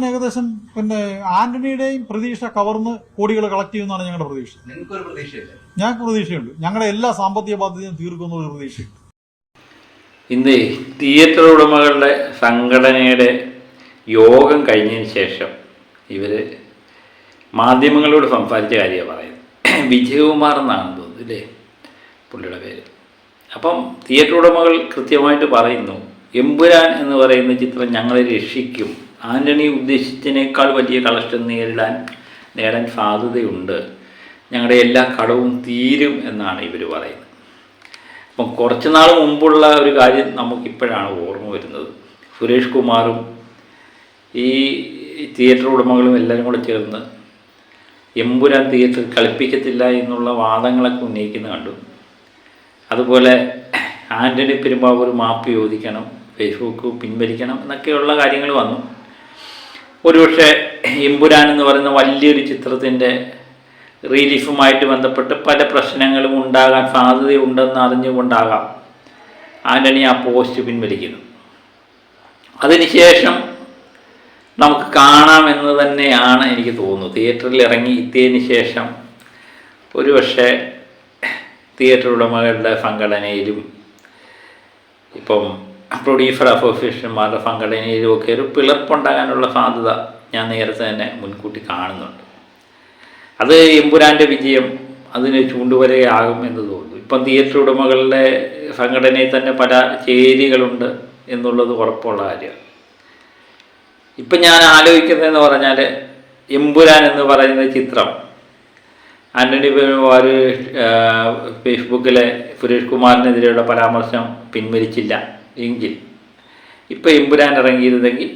ഏകദേശം ആന്റണിയുടെയും പ്രതീക്ഷ കവർന്ന് കോടികൾ കളക്ട് ചെയ്യുമെന്നാണ് ഞങ്ങളുടെ പ്രതീക്ഷ. ഞങ്ങൾക്ക് പ്രതീക്ഷയുണ്ട്. ഞങ്ങളുടെ എല്ലാ സാമ്പത്തിക ബാധ്യതയും തീർക്കുന്ന ഒരു പ്രതീക്ഷയുണ്ട്. ഇന്ന് തിയേറ്റർ ഉടമകളുടെ സംഘടനയുടെ യോഗം കഴിഞ്ഞതിന് ശേഷം ഇവർ മാധ്യമങ്ങളോട് സംസാരിച്ച കാര്യമാണ് പറയുന്നത്. വിജയകുമാർ എന്നാണെന്ന് തോന്നുന്നു അല്ലേ പുള്ളിയുടെ പേര്. അപ്പം തിയേറ്റർ ഉടമകൾ കൃത്യമായിട്ട് പറയുന്നു, എമ്പുരാൻ എന്ന് പറയുന്ന ചിത്രം ഞങ്ങളെ രക്ഷിക്കും, ആൻ്റണി ഉദ്ദേശിച്ചതിനേക്കാൾ വലിയ കളക്ഷൻ നേടാൻ സാധ്യതയുണ്ട്, ഞങ്ങളുടെ എല്ലാ കടവും തീരും എന്നാണ് ഇവർ പറയുന്നത്. അപ്പം കുറച്ച് നാൾ മുമ്പുള്ള ഒരു കാര്യം നമുക്കിപ്പോഴാണ് ഓർമ്മ വരുന്നത്. സുരേഷ് കുമാറും ഈ തിയേറ്റർ ഉടമകളും എല്ലാവരും കൂടെ ചേർന്ന് എമ്പുരാൻ തിയേറ്റർ കളിപ്പിക്കത്തില്ല എന്നുള്ള വാദങ്ങളൊക്കെ ഉന്നയിക്കുന്നത് കണ്ടു. അതുപോലെ ആൻ്റണി പെരുമ്പാവൂർ മാപ്പ് ചോദിക്കണം, ഫേസ്ബുക്ക് പിൻവലിക്കണം എന്നൊക്കെയുള്ള കാര്യങ്ങൾ വന്നു. ഒരുപക്ഷെ എമ്പുരാൻ എന്ന് പറയുന്ന വലിയൊരു ചിത്രത്തിൻ്റെ റിലീഫുമായിട്ട് ബന്ധപ്പെട്ട് പല പ്രശ്നങ്ങളും ഉണ്ടാകാൻ സാധ്യതയുണ്ടെന്ന് അറിഞ്ഞുകൊണ്ടാകാം ആൻ്റണി ആ പോസ്റ്റ് പിൻവലിക്കുന്നു. അതിനുശേഷം നമുക്ക് കാണാമെന്ന് തന്നെയാണ് എനിക്ക് തോന്നുന്നത്. തിയേറ്ററിൽ ഇറങ്ങി എത്തിയതിന് ശേഷം ഒരുപക്ഷെ തിയേറ്റർ ഉടമകളുടെ സംഘടനയിലും ഇപ്പം പ്രൊഡ്യൂസർ അസോസിയേഷന്മാരുടെ സംഘടനയിലും ഒക്കെ ഒരു പിളർപ്പുണ്ടാകാനുള്ള സാധ്യത ഞാൻ നേരത്തെ തന്നെ മുൻകൂട്ടി കാണുന്നുണ്ട്. അത് എമ്പുരാൻ്റെ വിജയം അതിന് ചൂണ്ടുവരയാകും എന്ന് തോന്നുന്നു. ഇപ്പം തിയേറ്റർ ഉടമകളുടെ സംഘടനയിൽ തന്നെ പല ചേരികളുണ്ട് എന്നുള്ളത് ഉറപ്പുള്ള കാര്യമാണ്. ഇപ്പം ഞാൻ ആലോചിക്കുന്നതെന്ന് പറഞ്ഞാൽ എമ്പുരാൻ എന്ന് പറയുന്ന ചിത്രം ആൻ്റണി പെരുമ്പാവൂർ ഫേസ്ബുക്കിലെ സുരേഷ് കുമാറിനെതിരെയുള്ള പരാമർശം പിൻവലിച്ചില്ല എങ്കിൽ ഇപ്പോൾ എമ്പുരാൻ ഇറങ്ങിയിരുന്നെങ്കിൽ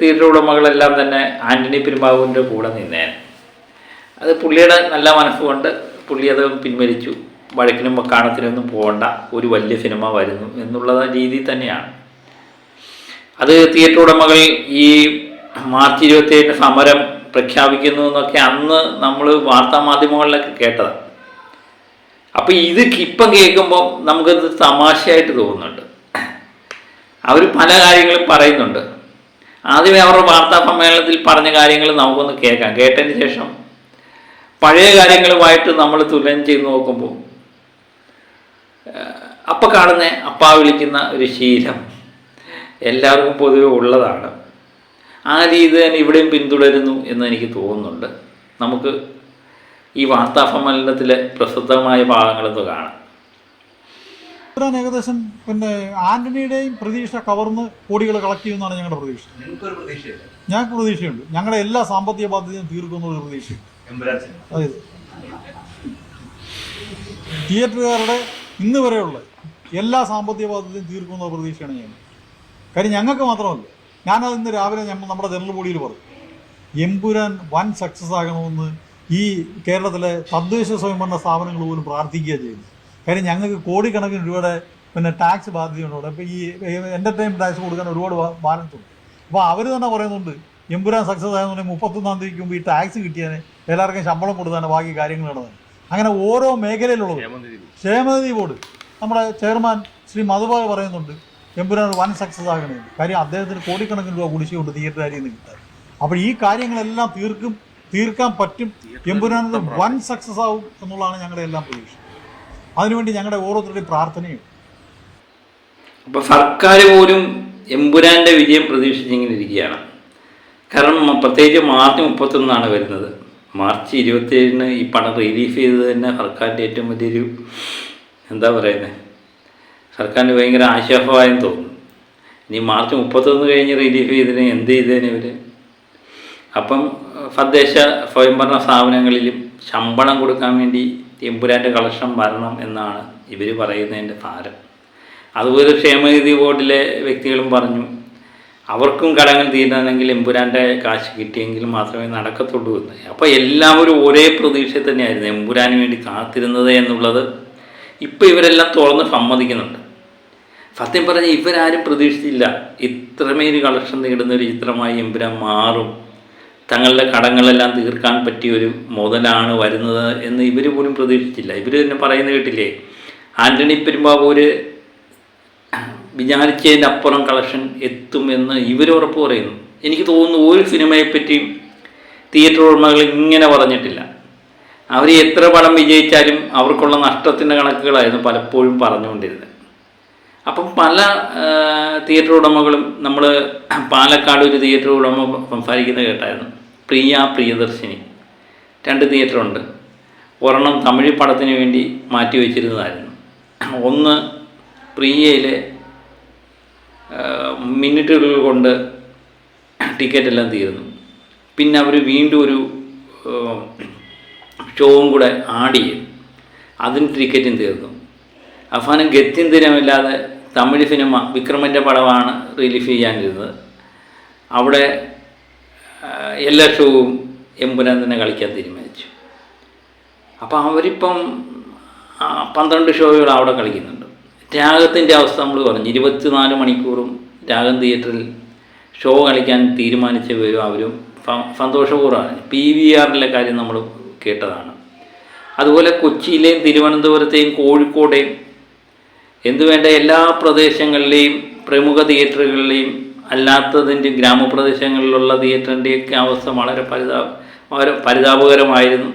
തിയേറ്റർ ഉടമകളെല്ലാം തന്നെ ആൻ്റണി പെരുമ്പാവൂരിൻ്റെ കൂടെ നിന്നേനെ. അത് പുള്ളിയുടെ നല്ല മനസ്സുകൊണ്ട് പുള്ളി അത് പിൻവലിച്ചു. വഴക്കിനും കാണത്തിനൊന്നും പോകണ്ട, ഒരു വലിയ സിനിമ വരുന്നു എന്നുള്ള രീതി തന്നെയാണ്. അത് തിയേറ്റർ ഉടമകൾ ഈ മാർച്ച് 27 സമരം പ്രഖ്യാപിക്കുന്നു എന്നൊക്കെ അന്ന് നമ്മൾ വാർത്താമാധ്യമങ്ങളിലൊക്കെ കേട്ടതാണ്. അപ്പോൾ ഇത് ഇപ്പം കേൾക്കുമ്പോൾ നമുക്കത് തമാശയായിട്ട് തോന്നുന്നുണ്ട്. അവർ പല കാര്യങ്ങളും പറയുന്നുണ്ട്. ആദ്യമേ അവരുടെ വാർത്താ സമ്മേളനത്തിൽ പറഞ്ഞ കാര്യങ്ങൾ നമുക്കൊന്ന് കേൾക്കാം. കേട്ടതിന് ശേഷം പഴയ കാര്യങ്ങളുമായിട്ട് നമ്മൾ തുലനം ചെയ്ത് നോക്കുമ്പോൾ അപ്പം കാണുന്ന അപ്പാ വിളിക്കുന്ന ഒരു ശീലം എല്ലാവർക്കും പൊതുവെ ഉള്ളതാണ്. ആ രീതി തന്നെ ഇവിടെയും പിന്തുടരുന്നു എന്ന് എനിക്ക് തോന്നുന്നുണ്ട്. നമുക്ക് ഈ വാർത്താ സമ്മേളനത്തിലെ പ്രസിദ്ധമായ ഭാഗങ്ങളൊന്ന് കാണാം. ഏകദേശം ആന്റണിയുടെയും പ്രതീക്ഷ കവർന്ന് കോടികൾ കളക്ട് ചെയ്യുമെന്നാണ് ഞങ്ങളുടെ പ്രതീക്ഷ. ഞങ്ങൾക്ക് പ്രതീക്ഷയുണ്ട്. ഞങ്ങളുടെ എല്ലാ സാമ്പത്തിക ബാധ്യതയും തീർക്കുന്ന ഒരു പ്രതീക്ഷയുണ്ട്. അതായത് തിയേറ്ററുകാരുടെ ഇന്ന് വരെയുള്ള എല്ലാ സാമ്പത്തിക ബാധ്യതയും തീർക്കുന്ന പ്രതീക്ഷയാണ് ഞാൻ. കാര്യം ഞങ്ങൾക്ക് മാത്രമല്ല, ഞാനത് ഇന്ന് രാവിലെ നമ്മുടെ ജനറൽ ബോഡിയിൽ പറഞ്ഞു, എമ്പുരാൻ വൻ സക്സസ് ആകണമെന്ന് ഈ കേരളത്തിലെ തദ്ദേശ സ്വയംഭരണ സ്ഥാപനങ്ങൾ പോലും പ്രാർത്ഥിക്കുക ചെയ്യുന്നു. കാര്യം ഞങ്ങൾക്ക് കോടിക്കണക്കിന് രൂപയുടെ ടാക്സ് ബാധ്യതയുണ്ട്. അപ്പോൾ ഈ എൻ്റർടൈൻമെൻറ്റ് ടാക്സ് കൊടുക്കാൻ ഒരുപാട് ബാലൻസ് ഉണ്ട്. അപ്പോൾ അവർ തന്നെ പറയുന്നുണ്ട് എമ്പുരാൻ സക്സസ് ആയെന്നുണ്ടെങ്കിൽ 31-ാം തീയതിക്ക് മുമ്പ് ഈ ടാക്സ് കിട്ടിയാൽ എല്ലാവർക്കും ശമ്പളം കൊടുത്താണ് ബാക്കി കാര്യങ്ങൾ നടന്നത്. അങ്ങനെ ഓരോ മേഖലയിലുള്ളത് ക്ഷേമനിധി ബോർഡ് നമ്മുടെ ചെയർമാൻ ശ്രീ മധുബാബ പറയുന്നുണ്ട് എമ്പുരാൻ വൻ സക്സസ് ആകണമെന്ന്. കാര്യം അദ്ദേഹത്തിന് കോടിക്കണക്കിന് രൂപ കുടിശ്ശിയുണ്ട് തിയേറ്ററുകാരിൽ നിന്ന് കിട്ടാൻ. അപ്പോൾ ഈ കാര്യങ്ങളെല്ലാം തീർക്കാൻ പറ്റും. എമ്പുരാൻ വൻ സക്സസ് ആവും എന്നുള്ളതാണ് ഞങ്ങളുടെ എല്ലാം പ്രതീക്ഷ. അതിനുവേണ്ടി ഞങ്ങളുടെ ഓരോരുത്തരുടെയും പ്രാർത്ഥനയും. അപ്പോൾ സർക്കാർ പോലും എമ്പുരാൻ്റെ വിജയം പ്രതീക്ഷിച്ചിങ്ങനെ ഇരിക്കുകയാണ്. കാരണം പ്രത്യേകിച്ച് മാർച്ച് 31 വരുന്നത്. മാർച്ച് 27 ഈ പണം റിലീഫ് ചെയ്തത് തന്നെ സർക്കാരിൻ്റെ ഏറ്റവും വലിയൊരു എന്താ പറയുന്നത്, സർക്കാരിന് ഭയങ്കര ആശ്വാസമായെന്ന് തോന്നുന്നു. ഇനി മാർച്ച് 31 കഴിഞ്ഞ് റിലീഫ് ചെയ്തതിന് എന്ത് ചെയ്തേനെ ഇവർ? അപ്പം തദ്ദേശ സ്വയംഭരണ സ്ഥാപനങ്ങളിലും ശമ്പളം കൊടുക്കാൻ വേണ്ടി എമ്പുരാൻ്റെ കളക്ഷൻ വരണം എന്നാണ് ഇവർ പറയുന്നതിൻ്റെ ഭാരം. അതുപോലെ ക്ഷേമനിധി ബോർഡിലെ വ്യക്തികളും പറഞ്ഞു അവർക്കും കടങ്ങൾ തീരണമെങ്കിൽ എമ്പുരാൻ്റെ കാശ് കിട്ടിയെങ്കിൽ മാത്രമേ നടക്കത്തുള്ളൂ എന്ന്. അപ്പോൾ എല്ലാവരും ഒരേ പ്രതീക്ഷയിൽ തന്നെയായിരുന്നു എമ്പുരാന് വേണ്ടി കാത്തിരുന്നത് എന്നുള്ളത് ഇപ്പോൾ ഇവരെല്ലാം തുറന്ന് സമ്മതിക്കുന്നുണ്ട്. സത്യം പറഞ്ഞാൽ ഇവരാരും പ്രതീക്ഷിച്ചില്ല ഇത്രമേൽ കളക്ഷൻ നേടുന്ന ഒരു ചിത്രമായി എമ്പുരാൻ മാറും, തങ്ങളുടെ കടങ്ങളെല്ലാം തീർക്കാൻ പറ്റിയൊരു മുതലാണ് വരുന്നത് എന്ന് ഇവർ പോലും പ്രതീക്ഷിച്ചില്ല. ഇവർ തന്നെ പറയുന്നത് കേട്ടില്ലേ, ആൻ്റണി പെരുമ്പാവൂർ വിചാരിച്ചതിൻ്റെ അപ്പുറം കളക്ഷൻ എത്തുമെന്ന് ഇവർ ഉറപ്പ് പറയുന്നു. എനിക്ക് തോന്നുന്നു ഒരു സിനിമയെപ്പറ്റിയും തിയേറ്റർ ഉടമകൾ ഇങ്ങനെ പറഞ്ഞിട്ടില്ല. അവർ എത്ര പടം വിജയിച്ചാലും അവർക്കുള്ള നഷ്ടത്തിൻ്റെ കണക്കുകളായിരുന്നു പലപ്പോഴും പറഞ്ഞുകൊണ്ടിരുന്നത്. അപ്പം പല തിയേറ്റർ ഉടമകളും, നമ്മൾ പാലക്കാട് ഒരു തിയേറ്റർ ഉടമ സംസാരിക്കുന്നത് കേട്ടായിരുന്നു. പ്രിയദർശിനി 2 തിയേറ്ററുണ്ട്. ഒരെണ്ണം തമിഴ് പടത്തിന് വേണ്ടി മാറ്റി വച്ചിരുന്നതായിരുന്നു. ഒന്ന് പ്രിയയിലെ മിനിറ്റുകൾ കൊണ്ട് ടിക്കറ്റെല്ലാം തീർന്നു. പിന്നെ അവർ വീണ്ടും ഒരു ഷോവും കൂടെ ആഡ് ചെയ്തു, അതിന് ടിക്കറ്റും തീർന്നു. അവസാനം ഗത്യന്തരമില്ലാതെ തമിഴ് സിനിമ വിക്രമൻ്റെ പടമാണ് റിലീഫ് ചെയ്യാനിരുന്നത്. അവിടെ എല്ലാ ഷോവും എമ്പുരാൻ തന്നെ കളിക്കാൻ തീരുമാനിച്ചു. അപ്പോൾ അവരിപ്പം 12 ഷോകൾ അവിടെ കളിക്കുന്നുണ്ട്. രാഗത്തിൻ്റെ അവസ്ഥ നമ്മൾ പറഞ്ഞു, 24 മണിക്കൂറും രാഗം തിയേറ്ററിൽ ഷോ കളിക്കാൻ തീരുമാനിച്ചവരും അവരും സന്തോഷപൂർവ്വമാണ്. PVRലെ കാര്യം നമ്മൾ കേട്ടതാണ്. അതുപോലെ കൊച്ചിയിലെയും തിരുവനന്തപുരത്തെയും കോഴിക്കോടെയും എന്തുവേണ്ട എല്ലാ പ്രദേശങ്ങളിലെയും പ്രമുഖ തിയേറ്ററുകളിലെയും അല്ലാത്തതിൻ്റെ ഗ്രാമപ്രദേശങ്ങളിലുള്ള തിയേറ്ററിൻ്റെയൊക്കെ അവസ്ഥ വളരെ പരിതാപകരമായിരുന്നു.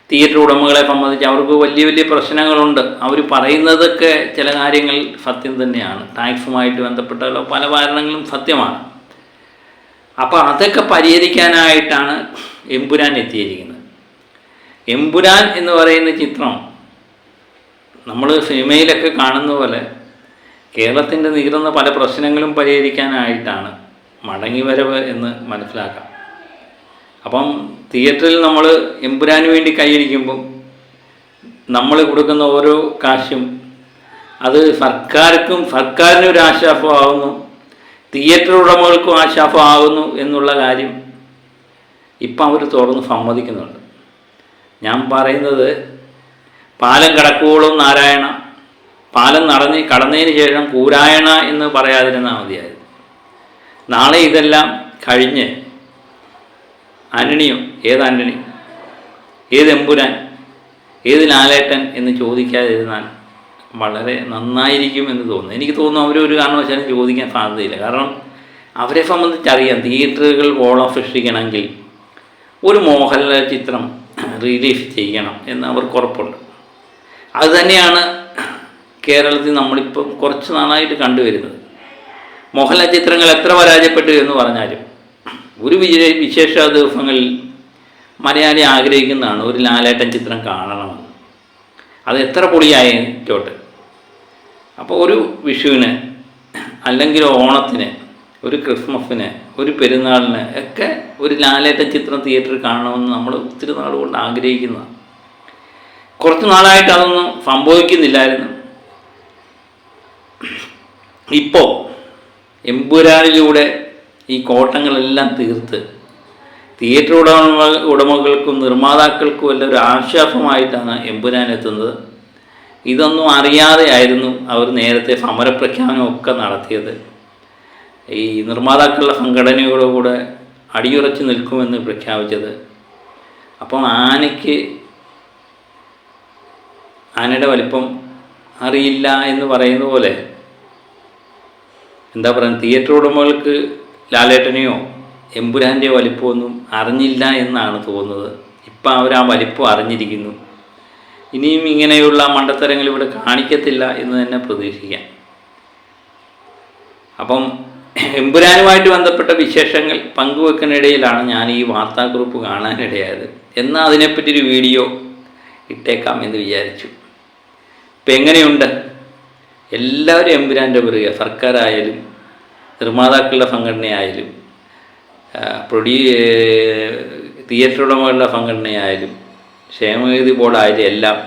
തിയേറ്റർ ഉടമകളെ സംബന്ധിച്ച് അവർക്ക് വലിയ വലിയ പ്രശ്നങ്ങളുണ്ട്. അവർ പറയുന്നതൊക്കെ ചില കാര്യങ്ങൾ സത്യം തന്നെയാണ്. ടാക്സുമായിട്ട് ബന്ധപ്പെട്ടുള്ള പല കാരണങ്ങളും സത്യമാണ്. അപ്പോൾ അതൊക്കെ പരിഹരിക്കാനായിട്ടാണ് എമ്പുരാൻ എത്തിയിരിക്കുന്നത്. എമ്പുരാൻ എന്ന് പറയുന്ന ചിത്രം നമ്മൾ സിനിമയിലൊക്കെ കാണുന്ന പോലെ കേരളത്തിൻ്റെ നീറുന്ന പല പ്രശ്നങ്ങളും പരിഹരിക്കാനായിട്ടാണ് മടങ്ങിവരവ് എന്ന് മനസ്സിലാക്കാം. അപ്പം തിയേറ്ററിൽ നമ്മൾ എമ്പുരാന് വേണ്ടി കൈയടിക്കുമ്പം നമ്മൾ കൊടുക്കുന്ന ഓരോ കാശും അത് സർക്കാരിനൊരു ആശ്വാസമാകുന്നു, തിയേറ്റർ ഉടമകൾക്കും ആശ്വാസമാകുന്നു എന്നുള്ള കാര്യം ഇപ്പം അവർ തുറന്ന് സമ്മതിക്കുന്നുണ്ട്. ഞാൻ പറയുന്നത് പാലം കടക്കുവോളം നാരായണ, പാലം കടന്നതിന് ശേഷം കൂരായണ എന്ന് പറയാതിരുന്നാൽ മതിയായിരുന്നു. നാളെ ഇതെല്ലാം കഴിഞ്ഞ് ആന്റണിയോ, ഏത് ആന്റണി, ഏത് എമ്പുരാൻ, ഏത് ലാലേട്ടൻ എന്ന് ചോദിക്കാതിരുന്നാൽ വളരെ നന്നായിരിക്കും എന്ന് തോന്നുന്നു. എനിക്ക് തോന്നുന്നു അവരൊരു കാരണവശാലും ചോദിക്കാൻ സാധ്യതയില്ല. കാരണം അവരെ സംബന്ധിച്ചറിയാം, തിയേറ്ററുകൾ ഓളം സൃഷ്ടിക്കണമെങ്കിൽ ഒരു മോഹൻലാൽ ചിത്രം റിലീഫ് ചെയ്യണം എന്ന് അവർക്ക് ഉറപ്പുണ്ട്. അതുതന്നെയാണ് കേരളത്തിൽ നമ്മളിപ്പം കുറച്ച് നാളായിട്ട് കണ്ടുവരുന്നത്. മോഹൻലാൽ ചിത്രങ്ങൾ എത്ര പരാജയപ്പെട്ടു എന്ന് പറഞ്ഞാലും ഒരു വിശേഷ ദിവസങ്ങളിൽ മലയാളി ആഗ്രഹിക്കുന്നതാണ് ഒരു ലാലേട്ടൻ ചിത്രം കാണണമെന്ന്. അത് എത്ര പൊളിയായിക്കോട്ടെ. അപ്പോൾ ഒരു വിഷുവിന് അല്ലെങ്കിൽ ഓണത്തിന്, ഒരു ക്രിസ്മസിന്, ഒരു പെരുന്നാളിന് ഒക്കെ ഒരു ലാലേട്ടൻ ചിത്രം തിയേറ്ററിൽ കാണണമെന്ന് നമ്മൾ ഒത്തിരി നാളുകൊണ്ട് ആഗ്രഹിക്കുന്നതാണ്. കുറച്ച് നാളായിട്ട് അതൊന്നും സംഭവിക്കുന്നില്ലായിരുന്നു. ഇപ്പോൾ എമ്പുരാനിലൂടെ ഈ കോട്ടങ്ങളെല്ലാം തീർത്ത് തിയേറ്റർ ഉടമകൾക്കും നിർമ്മാതാക്കൾക്കും എല്ലാം ഒരു ആശ്വാസമായിട്ടാണ് എമ്പുരാൻ എത്തുന്നത്. ഇതൊന്നും അറിയാതെയായിരുന്നു അവർ നേരത്തെ സമരപ്രഖ്യാപനമൊക്കെ നടത്തിയത്. ഈ നിർമ്മാതാക്കളുടെ സംഘടനയുടെ കൂടെ അടിയുറച്ച് നിൽക്കുമെന്ന് പ്രഖ്യാപിച്ചത്. അപ്പം ആനയുടെ വലിപ്പം അറിയില്ല എന്ന് പറയുന്ന പോലെ, എന്താ പറയുക, തിയേറ്റർ ഉടമകൾക്ക് ലാലേട്ടനെയോ എമ്പുരാൻ്റെയോ വലിപ്പമൊന്നും അറിഞ്ഞില്ല എന്നാണ് തോന്നുന്നത്. ഇപ്പം അവർ ആ വലിപ്പം അറിഞ്ഞിരിക്കുന്നു. ഇനിയും ഇങ്ങനെയുള്ള മണ്ടത്തരങ്ങൾ ഇവിടെ കാണിക്കത്തില്ല എന്ന് തന്നെ പ്രതീക്ഷിക്കാം. അപ്പം എമ്പുരാനുമായിട്ട് ബന്ധപ്പെട്ട വിശേഷങ്ങൾ പങ്കുവെക്കുന്നതിനിടയിലാണ് ഞാൻ ഈ വാർത്താക്കുറിപ്പ് കാണാനിടയായത്. എന്നാൽ അതിനെപ്പറ്റി ഒരു വീഡിയോ ഇട്ടേക്കാം എന്ന് വിചാരിച്ചു. ഇപ്പം എങ്ങനെയുണ്ട്? എല്ലാവരും എമ്പുരാൻ്റെ പിറകെ, സർക്കാരായാലും നിർമ്മാതാക്കളുടെ സംഘടനയായാലും തിയേറ്റർ ഉടമകളുടെ സംഘടനയായാലും ക്ഷേമനിധി ബോർഡായാലും എല്ലാം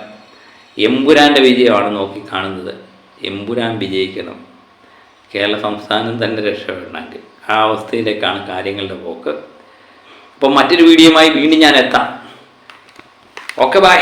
എമ്പുരാൻ്റെ വിജയമാണ് നോക്കി കാണുന്നത്. എമ്പുരാൻ വിജയിക്കണം, കേരള സംസ്ഥാനം തന്നെ രക്ഷപ്പെടണമെങ്കിൽ. ആ അവസ്ഥയിലേക്കാണ് കാര്യങ്ങളുടെ പോക്ക്. അപ്പം മറ്റൊരു വീഡിയോയുമായി വീണ്ടും ഞാൻ എത്താം. Okay, by.